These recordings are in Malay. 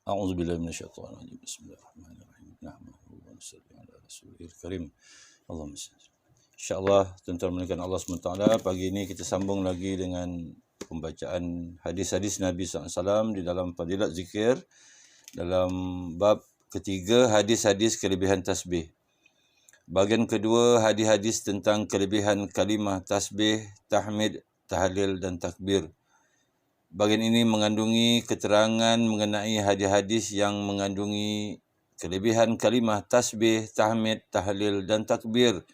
A'udzubillahi minasyaitonir rajim. Bismillahirrahmanirrahim. Nahmaduhu wa nusalli ala rasulil karim. Allahumma salli. InsyaAllah, tuan-tuan menekan Allah SWT, pagi ini kita sambung lagi dengan pembacaan hadis-hadis Nabi SAW di dalam fadilat zikir, dalam bab ketiga, hadis-hadis kelebihan tasbih. Bahagian kedua, hadis-hadis tentang kelebihan kalimah tasbih, tahmid, tahlil dan takbir. Bahagian ini mengandungi keterangan mengenai hadis-hadis yang mengandungi kelebihan kalimah tasbih, tahmid, tahlil dan takbir,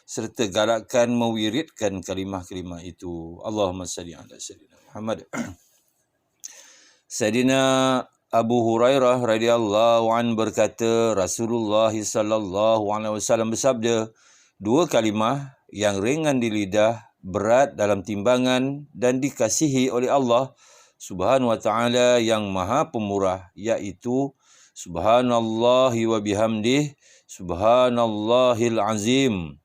serta galakan mewiridkan kalimah-kalimah itu. Allahumma salli ala Sayyidina Muhammad. Sayyidina Abu Hurairah radhiyallahu an berkata, Rasulullah sallallahu alaihi wasallam bersabda, dua kalimah yang ringan di lidah, berat dalam timbangan dan dikasihi oleh Allah Subhanahu wa ta'ala yang maha pemurah, iaitu subhanallahi wa bihamdih, subhanallahil azim.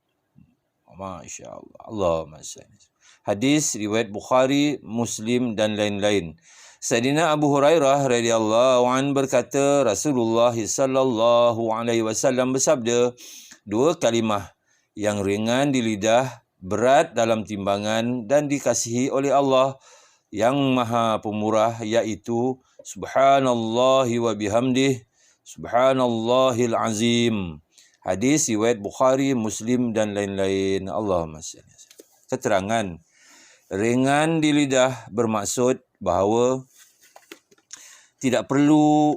Masya Allah. Allahumma salli. Hadis riwayat Bukhari, Muslim dan lain-lain. Sayyidina Abu Hurairah radhiyallahu an berkata, Rasulullah sallallahu alaihi wasallam bersabda, dua kalimah yang ringan di lidah, berat dalam timbangan dan dikasihi oleh Allah yang maha pemurah, iaitu subhanallahi wa bihamdih, subhanallahil azim. Hadis riwayat Bukhari, Muslim dan lain-lain. Allahumma salli. Keterangan ringan di lidah bermaksud bahawa tidak perlu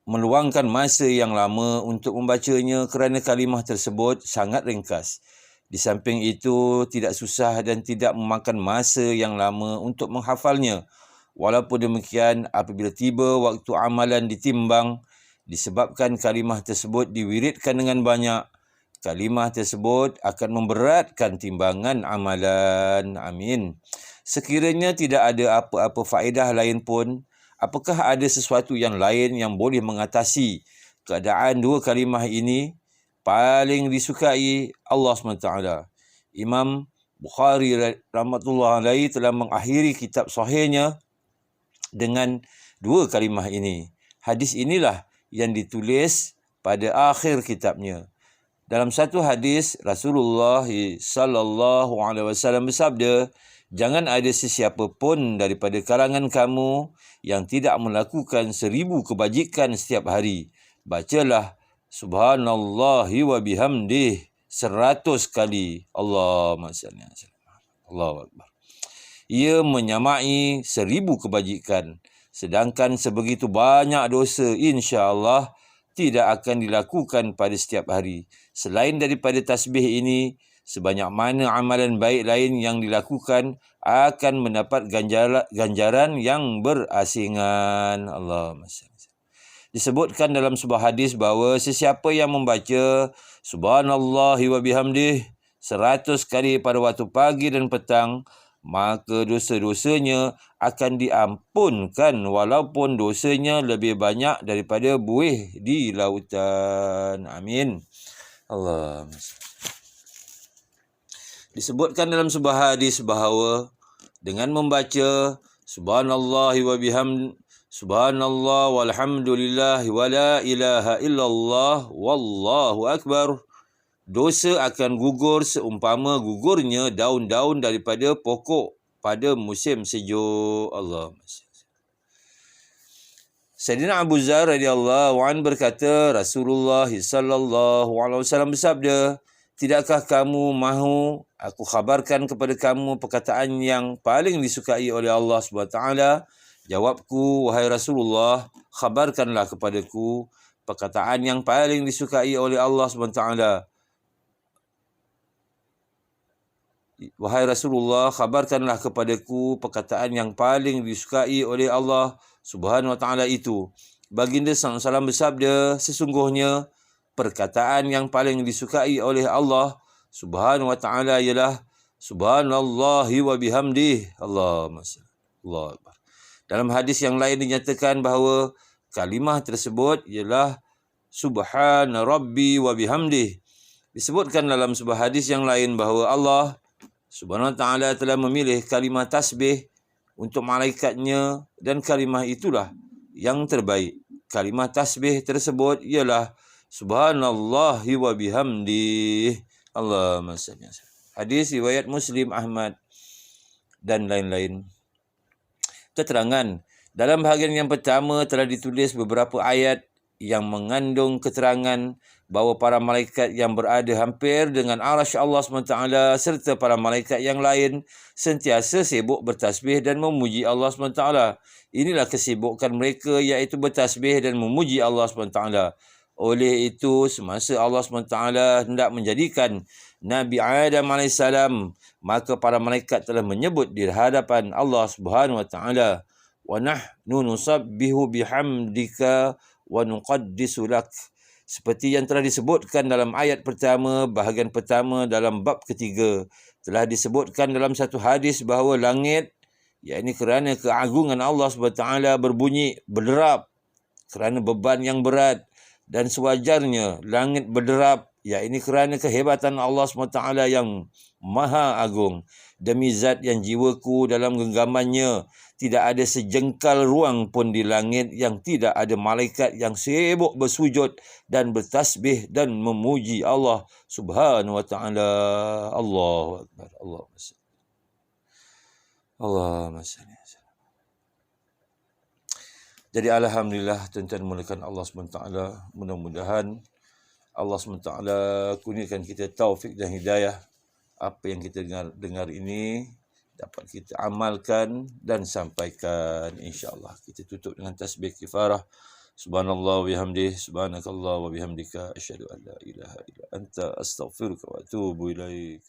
meluangkan masa yang lama untuk membacanya kerana kalimah tersebut sangat ringkas. Di samping itu, tidak susah dan tidak memakan masa yang lama untuk menghafalnya. Walaupun demikian, apabila tiba waktu amalan ditimbang, disebabkan kalimah tersebut diwiridkan dengan banyak, kalimah tersebut akan memberatkan timbangan amalan. Amin. Sekiranya tidak ada apa-apa faedah lain pun, apakah ada sesuatu yang lain yang boleh mengatasi keadaan dua kalimah ini? Paling disukai Allah SWT. Imam Bukhari rahmatullah alaihi telah mengakhiri kitab sahihnya dengan dua kalimah ini. Hadis inilah yang ditulis pada akhir kitabnya. Dalam satu hadis, Rasulullah sallallahu alaihi wasallam bersabda, jangan ada sesiapa pun daripada kalangan kamu yang tidak melakukan 1000 kebajikan setiap hari. Bacalah subhanallahi wa bihamdih 100 kali. Allahumma salli ala Sayyidina. Allahu Akbar. Ia menyamai 1000 kebajikan. Sedangkan sebegitu banyak dosa, insya-Allah tidak akan dilakukan pada setiap hari. Selain daripada tasbih ini, sebanyak mana amalan baik lain yang dilakukan akan mendapat ganjaran yang berasingan. Allahumma salli. Disebutkan dalam sebuah hadis bahawa sesiapa yang membaca subhanallahi wa bihamdih 100 kali pada waktu pagi dan petang, maka dosa-dosanya akan diampunkan walaupun dosanya lebih banyak daripada buih di lautan. Amin. Allah. Disebutkan dalam sebuah hadis bahawa dengan membaca subhanallahi wa bihamdih, subhanallah walhamdulillah wa la ilaha illallah wallahu akbar, dosa akan gugur seumpama gugurnya daun-daun daripada pokok pada musim sejuk. Allah. Sayyidina Abu Dzar radhiyallahu an berkata, Rasulullah sallallahu alaihi wasallam bersabda, tidakkah kamu mahu aku khabarkan kepada kamu perkataan yang paling disukai oleh Allah SWT? Jawabku, wahai Rasulullah, khabarkanlah kepadaku perkataan yang paling disukai oleh Allah SWT. Wahai Rasulullah, khabarkanlah kepadaku perkataan yang paling disukai oleh Allah Subhanahu wa ta'ala itu. Baginda SAW bersabda, sesungguhnya perkataan yang paling disukai oleh Allah Subhanahu wa ta'ala ialah subhanallahi wa bihamdih. Allahumma salli. Allah Akbar. Dalam hadis yang lain dinyatakan bahawa kalimah tersebut ialah subhana rabbi wa bihamdih. Disebutkan dalam sebuah hadis yang lain bahawa Allah Subhanahu wa ta'ala telah memilih kalimah tasbih untuk malaikatnya dan kalimah itulah yang terbaik. kalimah tasbih tersebut ialah subhanallahi wa bihamdih. Allahumma salli ala. Hadis riwayat Muslim, Ahmad dan lain-lain. Keterangan dalam bahagian yang pertama telah ditulis beberapa ayat yang mengandung keterangan bahawa para malaikat yang berada hampir dengan arasy Allah SWT serta para malaikat yang lain sentiasa sibuk bertasbih dan memuji Allah SWT. Inilah kesibukan mereka, iaitu bertasbih dan memuji Allah SWT. Oleh itu, semasa Allah SWT hendak menjadikan Nabi Adam AS, maka para malaikat telah menyebut di hadapan Allah Subhanahu Wa Taala, wa nahnu nusabbihu bihamdika wa nuqaddisu lak. Seperti yang telah disebutkan dalam ayat pertama, bahagian pertama dalam bab ketiga, telah disebutkan dalam satu hadis bahawa langit, yakni kerana keagungan Allah SWT berbunyi berderap kerana beban yang berat, dan sewajarnya langit berderap, yakni kerana kehebatan Allah SWT yang maha agung. Demi zat yang jiwaku dalam genggamannya, tidak ada sejengkal ruang pun di langit yang tidak ada malaikat yang sibuk bersujud dan bertasbih dan memuji Allah Subhanahu Wa Taala. Allahu Akbar. Allahumma salli. Jadi alhamdulillah, tuan-tuan mulakan Allah SWT. Mudah-mudahan Allah SWT kurniakan kita taufik dan hidayah. Apa yang kita dengar ini dapat kita amalkan dan sampaikan, insya-Allah. Kita tutup dengan tasbih kifarah. Subhanallah wa bihamdihi, subhanakallah wa bihamdika, asyhadu an la ilaha illa anta, astaghfiruka wa atubu ilaik.